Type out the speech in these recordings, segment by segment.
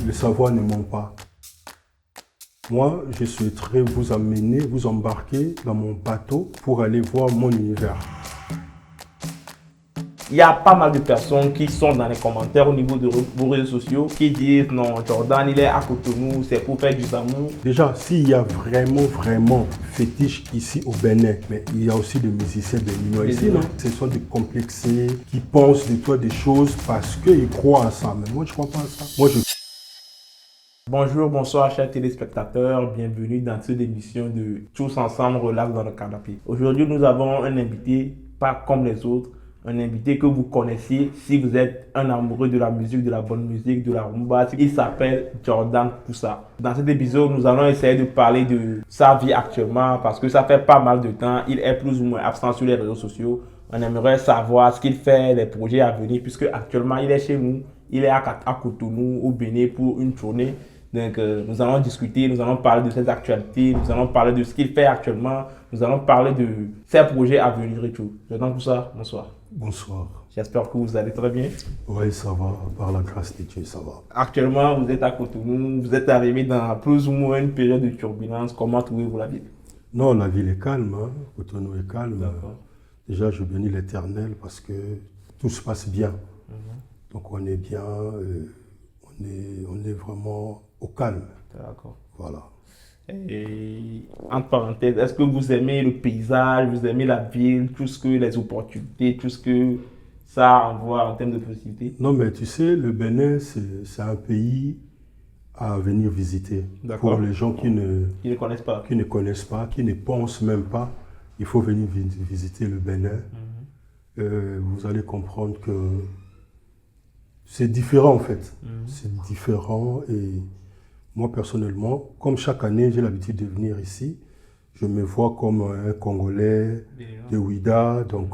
le savoir ne ment pas. Moi, je souhaiterais vous amener, vous embarquer dans mon bateau pour aller voir mon univers. Il y a pas mal de personnes qui sont dans les commentaires au niveau de vos réseaux sociaux qui disent non, Jordan, il est à Cotonou, c'est pour faire du amour. Déjà, s'il y a vraiment fétiche ici au Bénin, mais il y a aussi des musiciens béninois ici, non? Ce sont des complexés qui pensent de toi des choses parce qu'ils croient à ça. Mais moi, je ne crois pas à ça. Bonjour, bonsoir chers téléspectateurs, bienvenue dans cette émission de Tous ensemble, relax dans le canapé. Aujourd'hui, nous avons un invité, pas comme les autres, un invité que vous connaissiez si vous êtes un amoureux de la musique, de la bonne musique, de la rumba. Il s'appelle Jordan Poussa. Dans cet épisode, nous allons essayer de parler de sa vie actuellement parce que ça fait pas mal de temps. Il est plus ou moins absent sur les réseaux sociaux. On aimerait savoir ce qu'il fait, les projets à venir, puisque actuellement il est chez nous. Il est à Cotonou, au Bénin, pour une tournée. Donc, nous allons discuter, nous allons parler de ses actualités, nous allons parler de ce qu'il fait actuellement, nous allons parler de ses projets à venir et tout. Jordan Poussa, bonsoir. Bonsoir. J'espère que vous allez très bien. Oui, ça va. Par la grâce de Dieu, ça va. Actuellement, vous êtes à Cotonou, vous êtes arrivé dans plus ou moins une période de turbulence. Comment trouvez-vous la ville? Non, la ville est calme. Hein. Cotonou est calme. Déjà, je bénis l'Éternel parce que tout se passe bien. Donc, on est bien, on est vraiment au calme. D'accord. Voilà. Et entre parenthèses, est-ce que vous aimez le paysage, vous aimez la ville, tout ce que les opportunités, tout ce que ça envoie en termes de possibilités? Non, mais tu sais, le Bénin, c'est un pays à venir visiter. Pour les gens qui ne connaissent pas. Qui ne connaissent pas, qui ne pensent même pas, il faut venir visiter le Bénin. Vous allez comprendre que c'est différent en fait. C'est différent et moi personnellement, comme chaque année j'ai l'habitude de venir ici, je me vois comme un Congolais de Ouida, donc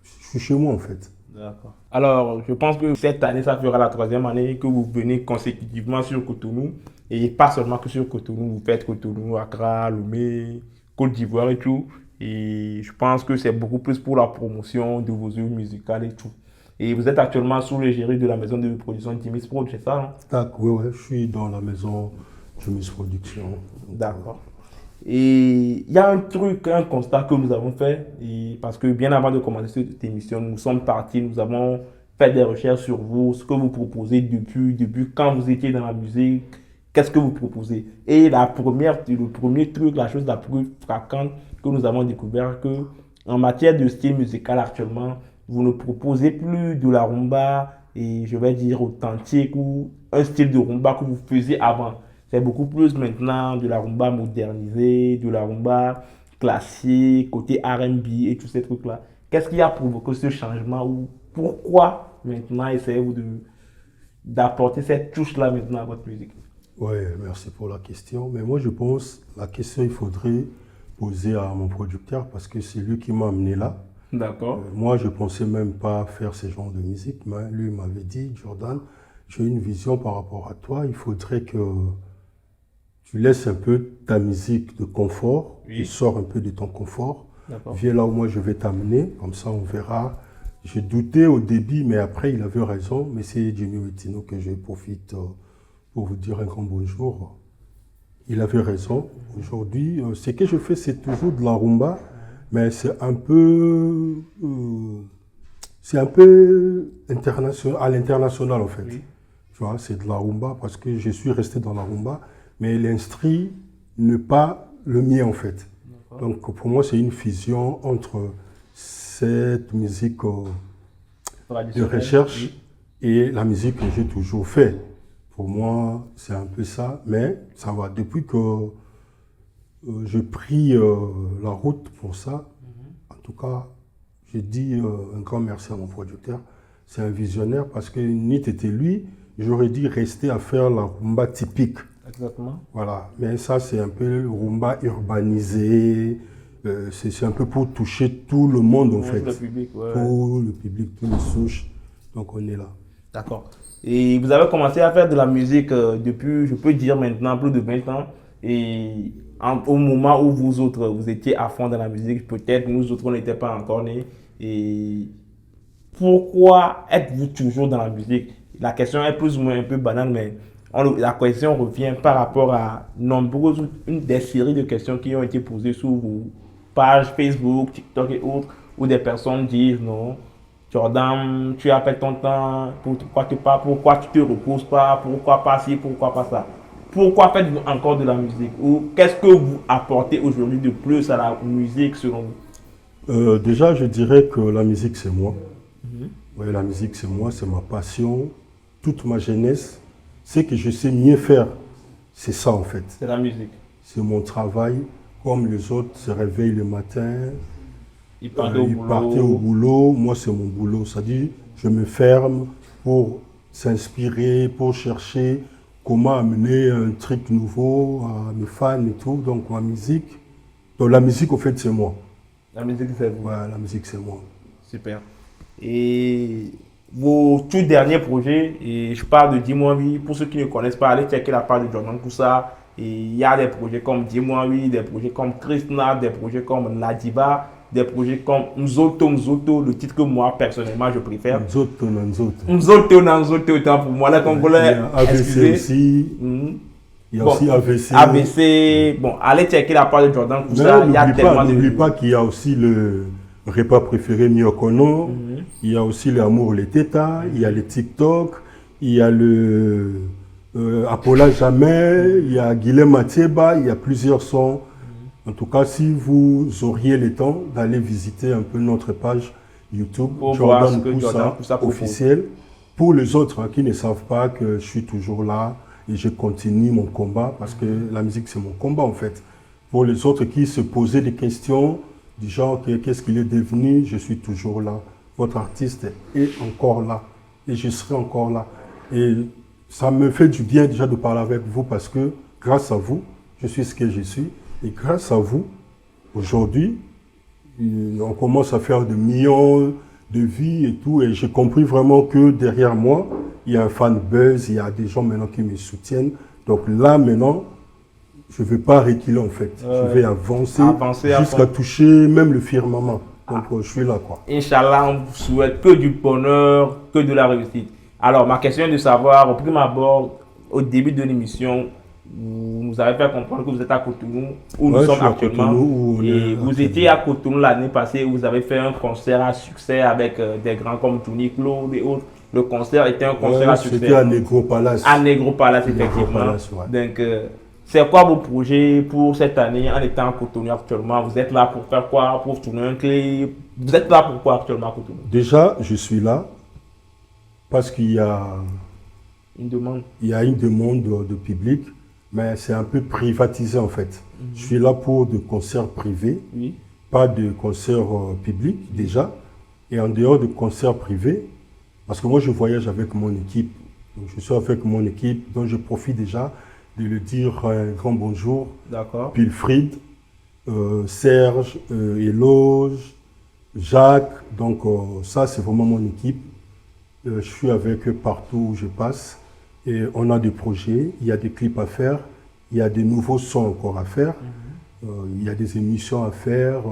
je suis chez moi en fait. D'accord. Alors, je pense que cette année, ça fera la troisième année que vous venez consécutivement sur Cotonou. Et pas seulement que sur Cotonou, vous faites Cotonou, Accra, Lomé, Côte d'Ivoire et tout. Et je pense que c'est beaucoup plus pour la promotion de vos œuvres musicales et tout. Et vous êtes actuellement sous l'égérie de la maison de production Timis Prod, c'est ça, hein? Oui, je suis dans la maison Timis Production. D'accord. Et il y a un truc, un constat que nous avons fait, et parce que bien avant de commencer cette émission, nous sommes partis, nous avons fait des recherches sur vous, ce que vous proposez depuis quand vous étiez dans la musique, qu'est-ce que vous proposez. Et le premier truc, la chose la plus frappante que nous avons découvert, que en matière de style musical actuellement, vous ne proposez plus de la rumba, et je vais dire authentique, ou un style de rumba que vous faisiez avant. C'est beaucoup plus maintenant de la rumba modernisée, de la rumba classique, côté R&B et tous ces trucs-là. Qu'est-ce qui a provoqué ce changement ou pourquoi maintenant essayez-vous d'apporter cette touche-là maintenant à votre musique? Oui, merci pour la question. Mais moi, je pense la question, il faudrait poser à mon producteur parce que c'est lui qui m'a amené là. D'accord. Moi, je ne pensais même pas faire ce genre de musique. Mais lui m'avait dit, Jordan, j'ai une vision par rapport à toi. Il faudrait que tu laisses un peu ta musique de confort. Oui. Tu sors un peu de ton confort. Viens là où moi je vais t'amener. Comme ça, on verra. J'ai douté au début, mais après, il avait raison. Mais c'est Jimmy Wetino que je profite pour vous dire un grand bonjour. Il avait raison. Aujourd'hui, ce que je fais, c'est toujours de la rumba, mais c'est un peu international, à l'international en fait. Oui. Tu vois, c'est de la rumba parce que je suis resté dans la rumba, mais l'instru n'est pas le mien en fait. Donc pour moi, c'est une fusion entre cette musique de recherche et la musique que j'ai toujours fait. Pour moi, c'est un peu ça, mais ça va. Depuis que j'ai pris la route pour ça, en tout cas, j'ai dit un grand merci à mon producteur. C'est un visionnaire parce que ni était lui, j'aurais dit rester à faire la rumba typique. Exactement. Voilà, mais ça c'est un peu le rumba urbanisé, c'est un peu pour toucher tout le monde en fait. Tout le public, ouais. Tout le public, tous les souches, donc on est là. D'accord. Et vous avez commencé à faire de la musique depuis, je peux dire maintenant, plus de 20 ans. Et au moment où vous autres, vous étiez à fond dans la musique, peut-être nous autres, on n'était pas encore nés. Et pourquoi êtes-vous toujours dans la musique? La question est plus ou moins un peu banale, mais la question revient par rapport à une des séries de questions qui ont été posées sur vos pages Facebook, TikTok et autres, où des personnes disent non, Jordan, tu as fait ton temps, pourquoi tu te reposes pas, pourquoi pas ci, pourquoi pas ça. Pourquoi faites-vous encore de la musique? Ou qu'est-ce que vous apportez aujourd'hui de plus à la musique selon vous? Déjà, je dirais que la musique, c'est moi. Oui, la musique, c'est moi, c'est ma passion. Toute ma jeunesse, ce que je sais mieux faire, c'est ça en fait. C'est la musique. C'est mon travail. Comme les autres se réveillent le matin, ils partent au boulot. Moi, c'est mon boulot. C'est-à-dire, je me ferme pour s'inspirer, pour chercher comment amener un truc nouveau à mes fans et tout. Donc, ma musique. Donc, la musique, au fait, c'est moi. La musique, c'est vous. Ouais, la musique, c'est moi. Super. Et vos tout derniers projets, et je parle de Dis-moi oui, pour ceux qui ne connaissent pas, allez checker la page de Jordan Koussa. Et il y a des projets comme Dis-moi oui, des projets comme Krishna, des projets comme Ladiba, des projets comme Nzoto, le titre que moi personnellement je préfère. Nzoto, autant pour moi, les Congolais. AVC aussi. Il y a aussi AVC. AVC, bon, allez checker la page de Jordan Koussa. N'oublie pas qu'il y a aussi le repas préféré Miokono, il y a aussi l'amour, les tétas, il y a les TikTok, il y a le Apola Jamais, il y a Guilhem Matieba, il y a plusieurs sons. En tout cas, si vous auriez le temps d'aller visiter un peu notre page YouTube, Jordan Koussa officiel. Pour les autres qui ne savent pas que je suis toujours là et je continue mon combat, parce que la musique c'est mon combat en fait. Pour les autres qui se posaient des questions, du genre qu'est-ce qu'il est devenu, je suis toujours là. Votre artiste est encore là et je serai encore là. Et ça me fait du bien déjà de parler avec vous parce que grâce à vous, je suis ce que je suis. Et grâce à vous, aujourd'hui, on commence à faire des millions de vies et tout. Et j'ai compris vraiment que derrière moi, il y a un fan buzz, il y a des gens maintenant qui me soutiennent. Donc là maintenant, je ne vais pas reculer en fait. Je vais avancer jusqu'à toucher même le firmament. Donc je suis là quoi. Inch'Allah, on vous souhaite que du bonheur, que de la réussite. Alors ma question est de savoir, au prime abord, au début de l'émission, vous nous avez fait comprendre que vous êtes à Cotonou, où nous sommes actuellement. Et vous étiez à Cotonou l'année passée, où vous avez fait un concert à succès avec des grands comme Tony Claude et autres. Le concert était un concert à succès. C'était à Negro Palace. À Negro Palace, effectivement. Donc, c'est quoi vos projets pour cette année en étant à Cotonou actuellement? Vous êtes là pour faire quoi? Pour tourner un clip? Vous êtes là pour quoi actuellement à Cotonou? Déjà, je suis là parce qu'il y a une demande. Il y a une demande de public, mais c'est un peu privatisé en fait. Je suis là pour des concerts privés, pas de concerts publics déjà. Et en dehors de concerts privés, parce que moi je voyage avec mon équipe, donc je suis avec mon équipe, donc je profite déjà de le dire un grand bonjour. D'accord. Pilfried, Serge, Eloge, Jacques, donc ça c'est vraiment mon équipe. Je suis avec eux partout où je passe et on a des projets, il y a des clips à faire, il y a des nouveaux sons encore à faire, il y a des émissions à faire,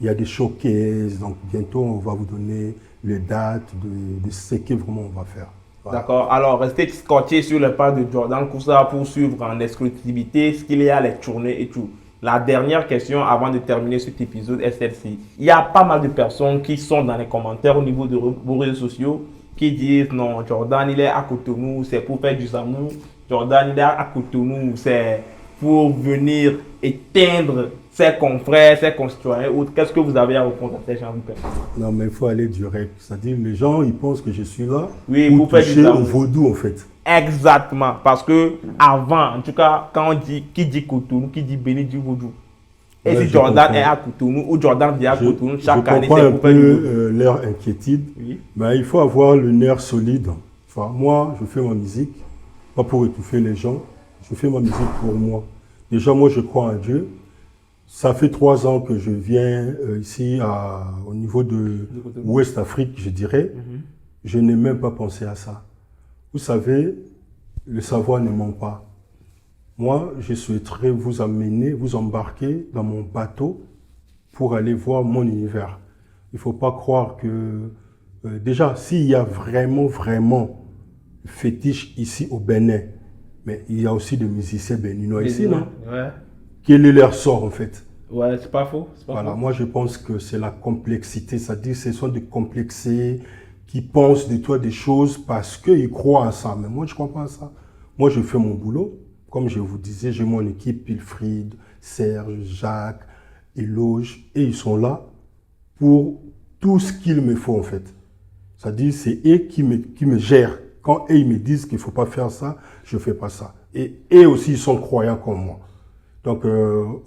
il y a des showcases, donc bientôt on va vous donner les dates de ce que vraiment on va faire. Voilà. D'accord, alors restez scotché sur le page de Jordan Koussa pour suivre en exclusivité ce qu'il y a, les tournées et tout. La dernière question avant de terminer cet épisode est celle-ci. Il y a pas mal de personnes qui sont dans les commentaires au niveau de vos réseaux sociaux qui disent non, Jordan il est à Cotonou, c'est pour faire du amour. Jordan il est à Cotonou, c'est pour venir éteindre ses confrères, ses concitoyens. Qu'est-ce que vous avez à répondre à ces gens? Non, mais il faut aller direct. C'est-à-dire les gens ils pensent que je suis là pour toucher au vaudou en fait. Exactement, parce que avant, en tout cas, quand on dit qui dit Cotonou, qui dit Béni du Vaudou. Et si Jordan est à Cotonou ou Jordan vient à Cotonou, chaque année c'est pour faire du vaudou. Leur inquiétude, mais il faut avoir le nerf solide. Enfin, moi, je fais ma musique, pas pour étouffer les gens, je fais ma musique pour moi. Déjà, moi, je crois en Dieu. Ça fait 3 ans que je viens ici au niveau de Ouest Afrique, je dirais. Je n'ai même pas pensé à ça. Vous savez, le savoir ne ment pas. Moi, je souhaiterais vous amener, vous embarquer dans mon bateau pour aller voir mon univers. Il ne faut pas croire que... déjà, s'il y a vraiment fétiche ici au Bénin, Mais il y a aussi des musiciens béninois ici, Béninois, non? ouais. Quel est leur sort en fait? Ouais, c'est pas faux. C'est pas Voilà, faux. moi je pense que c'est la complexité, c'est-à-dire ce sont des complexés qui pensent de toi des choses parce qu'ils croient à ça. Mais moi je ne crois pas à ça. Moi je fais mon boulot. Comme je vous disais, j'ai mon équipe, Wilfried, Serge, Jacques, Eloge, et ils sont là pour tout ce qu'il me faut en fait. C'est-à-dire c'est eux qui me gèrent. Quand eux ils me disent qu'il ne faut pas faire ça, je ne fais pas ça. Et eux aussi ils sont croyants comme moi. Donc,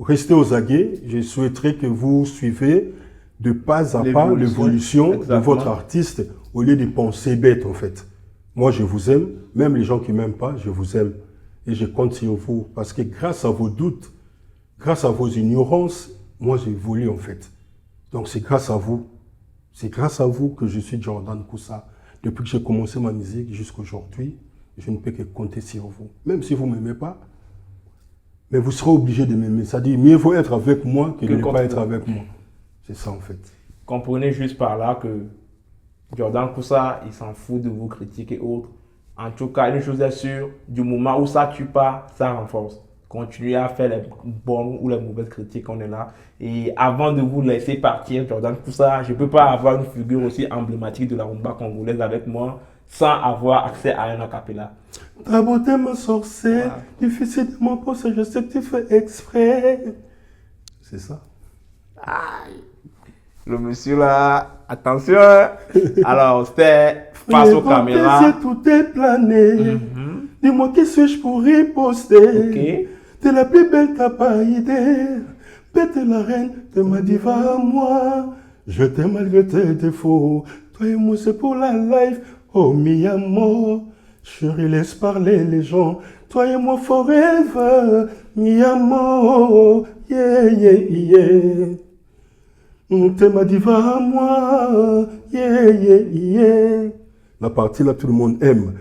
restez aux aguets. Je souhaiterais que vous suivez de pas à pas l'évolution de votre artiste au lieu de penser bête, en fait. Moi, je vous aime. Même les gens qui ne m'aiment pas, je vous aime. Et je compte sur vous. Parce que grâce à vos doutes, grâce à vos ignorances, moi, j'évolue, en fait. Donc, c'est grâce à vous. C'est grâce à vous que je suis Jordan Koussa. Depuis que j'ai commencé ma musique jusqu'à aujourd'hui, je ne peux que compter sur vous. Même si vous ne m'aimez pas, mais vous serez obligé de m'aimer. C'est-à-dire, mieux vaut être avec moi que de ne pas être avec moi. C'est ça, en fait. Comprenez juste par là que Jordan Koussa, il s'en fout de vos critiques et autres. En tout cas, une chose est sûre, du moment où ça tue pas, ça renforce. Continuez à faire les bonnes ou les mauvaises critiques, on est là. Et avant de vous laisser partir, Jordan Koussa, je ne peux pas avoir une figure aussi emblématique de la rumba congolaise avec moi sans avoir accès à un acapella. Ta beauté me sorcelle, difficile de m'en penser, je sais que tu fais exprès. C'est ça. Aïe. Le monsieur là, attention. Alors, c'était face aux caméras. Tout est plané. Dis-moi qui suis-je pour riposter. Ok. T'es la plus belle, t'as pas idée. Bête la reine, t'es ma diva à moi. Je t'aime malgré tes défauts. Toi et moi, c'est pour la life. Oh, mi amour. Chérie, laisse parler les gens. Toi et moi, forever. Mi amour. Yeah, yeah, yeah. T'es ma diva à moi. Yeah, yeah, yeah. La partie là, tout le monde aime.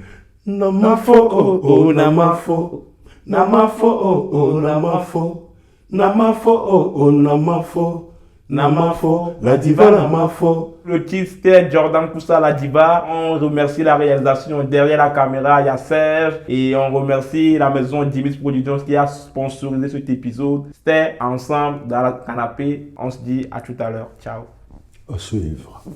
Namafo, oh, oh, namafo. Namafo, oh, oh, namafo. Namafo, oh, oh, namafo. Namafo, la diva namafo. Le titre c'était Jordan Koussa, la diva. On remercie la réalisation. Derrière la caméra, il y a Serge. Et on remercie la maison Dimis Productions qui a sponsorisé cet épisode. C'était ensemble dans le canapé. On se dit à tout à l'heure. Ciao. À suivre.